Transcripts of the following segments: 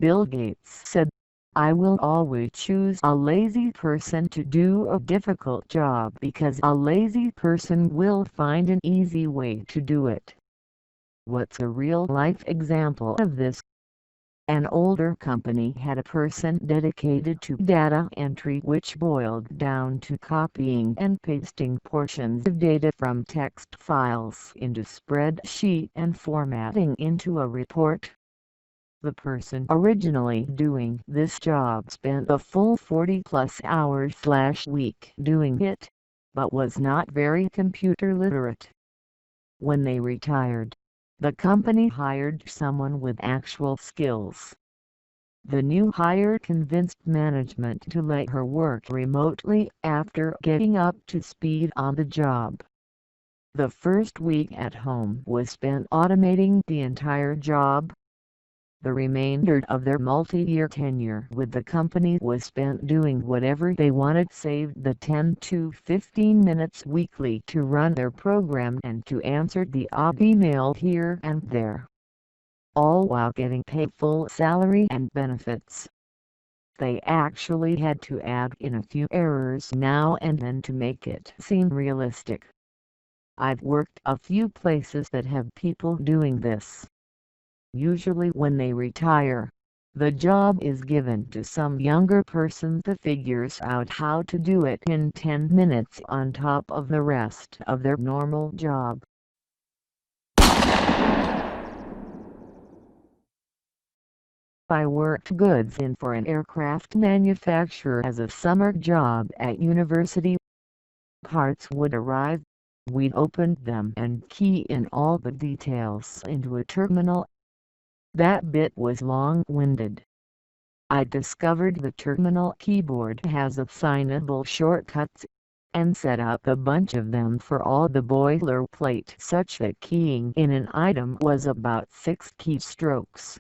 Bill Gates said, "I will always choose a lazy person to do a difficult job because a lazy person will find an easy way to do it." What's a real-life example of this? An older company had a person dedicated to data entry, which boiled down to copying and pasting portions of data from text files into spreadsheet and formatting into a report. The person originally doing this job spent a full 40+ hours/week doing it, but was not very computer literate. When they retired, the company hired someone with actual skills. The new hire convinced management to let her work remotely after getting up to speed on the job. The first week at home was spent automating the entire job. The remainder of their multi-year tenure with the company was spent doing whatever they wanted, saved the 10 to 15 minutes weekly to run their program and to answer the odd email here and there, all while getting paid full salary and benefits. They actually had to add in a few errors now and then to make it seem realistic. I've worked a few places that have people doing this. Usually when they retire, the job is given to some younger person that figures out how to do it in 10 minutes on top of the rest of their normal job. I worked goods in for an aircraft manufacturer as a summer job at university. Parts would arrive, we'd open them and key in all the details into a terminal. That bit was long-winded. I discovered the terminal keyboard has assignable shortcuts, and set up a bunch of them for all the boilerplate such that keying in an item was about 6 keystrokes.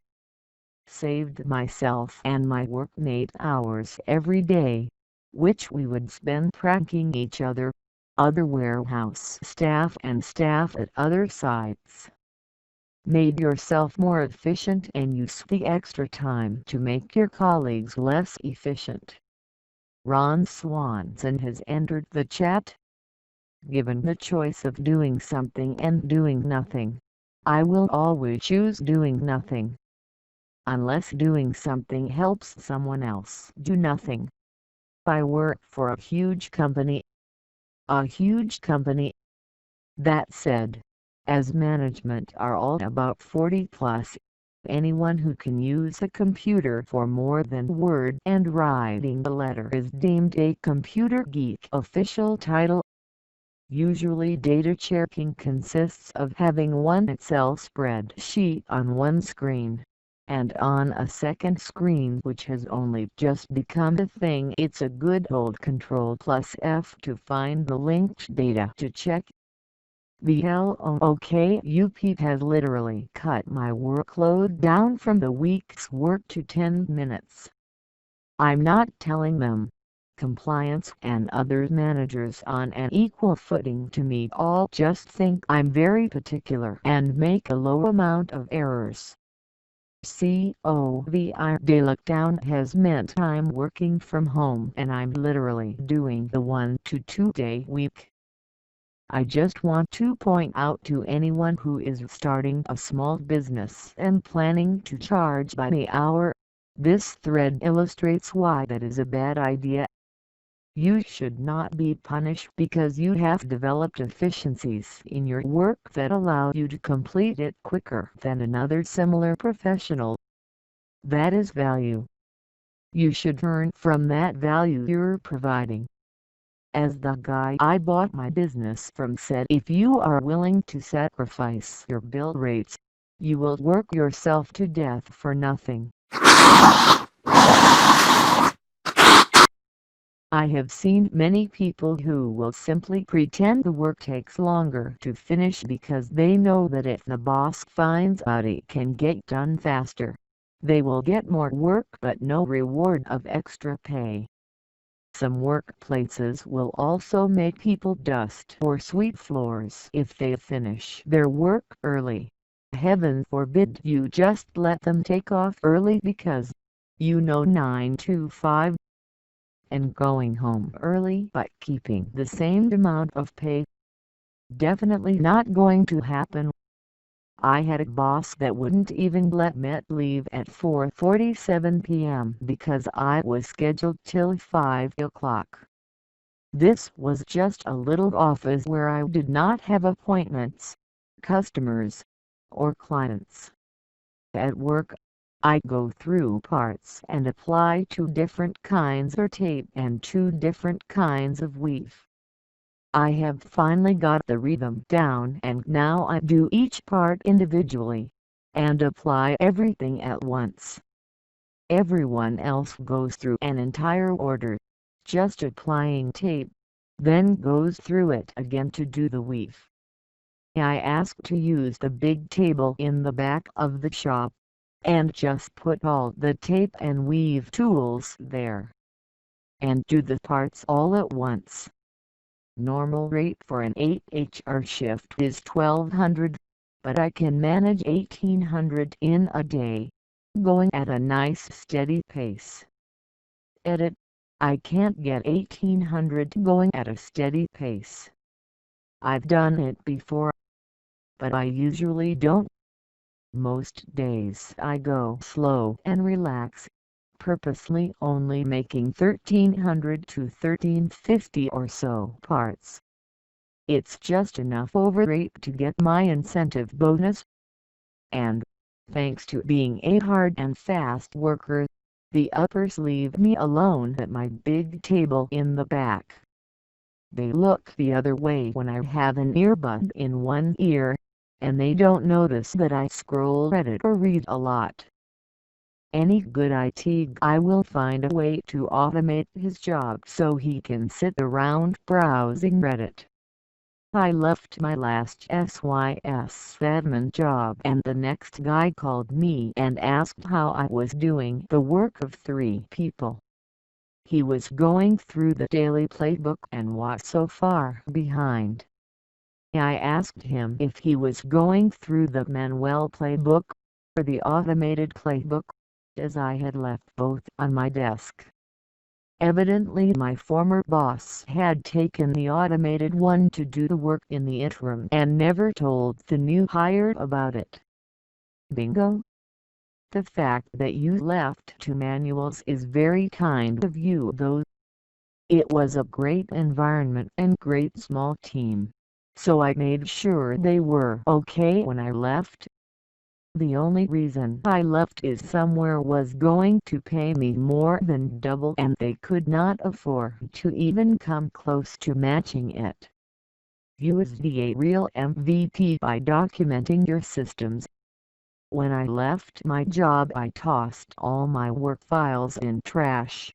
Saved myself and my workmate hours every day, which we would spend pranking each other, other warehouse staff and staff at other sites. Made yourself more efficient and use the extra time to make your colleagues less efficient. Ron Swanson has entered the chat. Given the choice of doing something and doing nothing, I will always choose doing nothing. Unless doing something helps someone else do nothing. I work for a huge company. A huge company. That said, as management are all about 40+, anyone who can use a computer for more than word and writing a letter is deemed a computer geek. Official title. Usually data checking consists of having one Excel spreadsheet on one screen, and on a second screen which has only just become a thing. It's a good old Ctrl+F to find the linked data to check. The LOOKUP has literally cut my workload down from the week's work to 10 minutes. I'm not telling them. Compliance and other managers on an equal footing to me all just think I'm very particular and make a low amount of errors. COVID lockdown has meant I'm working from home and I'm literally doing the 1 to 2 day week. I just want to point out to anyone who is starting a small business and planning to charge by the hour, this thread illustrates why that is a bad idea. You should not be punished because you have developed efficiencies in your work that allow you to complete it quicker than another similar professional. That is value. You should earn from that value you're providing. As the guy I bought my business from said, if you are willing to sacrifice your bill rates, you will work yourself to death for nothing. I have seen many people who will simply pretend the work takes longer to finish because they know that if the boss finds out it can get done faster, they will get more work but no reward of extra pay. Some workplaces will also make people dust or sweep floors if they finish their work early, Heaven forbid you just let them take off early because, 9 to 5, and going home early but keeping the same amount of pay. Definitely not going to happen. I had a boss that wouldn't even let me leave at 4:47 p.m. because I was scheduled till 5 o'clock. This was just a little office where I did not have appointments, customers, or clients. At work, I go through parts and apply 2 different kinds of tape and 2 different kinds of weave. I have finally got the rhythm down and now I do each part individually, and apply everything at once. Everyone else goes through an entire order, just applying tape, then goes through it again to do the weave. I ask to use the big table in the back of the shop, and just put all the tape and weave tools there, and do the parts all at once. Normal rate for an 8-hour shift is $1,200, but I can manage $1,800 in a day, going at a nice steady pace. Edit: I can't get $1,800 going at a steady pace. I've done it before, but I usually don't. Most days I go slow and relax, purposely only making 1,300 to 1,350 or so parts. It's just enough overrate to get my incentive bonus. And, thanks to being a hard and fast worker, the uppers leave me alone at my big table in the back. They look the other way when I have an earbud in one ear, and they don't notice that I scroll Reddit or read a lot. Any good IT guy will find a way to automate his job so he can sit around browsing Reddit. I left my last SYS admin job and the next guy called me and asked how I was doing the work of 3 people. He was going through the daily playbook and was so far behind. I asked him if he was going through the manual playbook or the automated playbook, as I had left both on my desk. Evidently my former boss had taken the automated one to do the work in the interim and never told the new hire about it. Bingo! The fact that you left 2 manuals is very kind of you though. It was a great environment and great small team, so I made sure they were okay when I left. The only reason I left is somewhere was going to pay me more than double and they could not afford to even come close to matching it. You is the real MVP by documenting your systems. When I left my job I tossed all my work files in trash.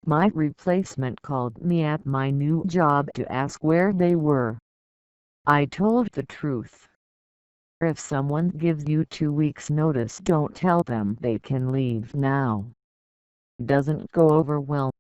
My replacement called me at my new job to ask where they were. I told the truth. If someone gives you 2 weeks notice, don't tell them they can leave now. Doesn't go over well.